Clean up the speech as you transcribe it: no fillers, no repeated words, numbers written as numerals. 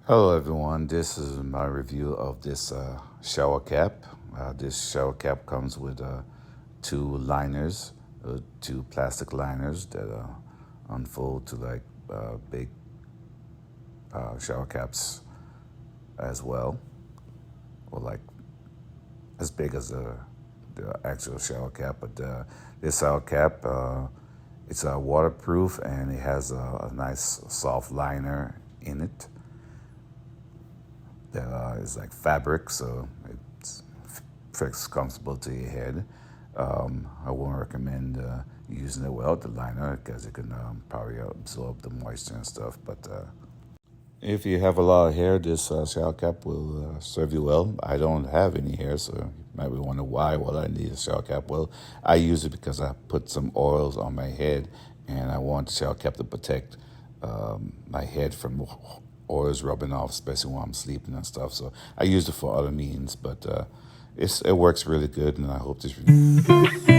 Hello everyone, this is my review of this shower cap. This shower cap comes with two liners, two plastic liners that unfold to like big shower caps as well, or like as big as the actual shower cap. But this shower cap, it's waterproof and it has a nice soft liner in it that is like fabric, so it's fits comfortable to your head. I won't recommend using it without the liner because it can probably absorb the moisture and stuff. But if you have a lot of hair, this shower cap will serve you well. I don't have any hair, so you might be wondering why. Well, I need a shower cap. Well, I use it because I put some oils on my head, and I want the shower cap to protect my head from oils rubbing off, especially when I'm sleeping and stuff. So I use it for other means, but it works really good, and I hope this.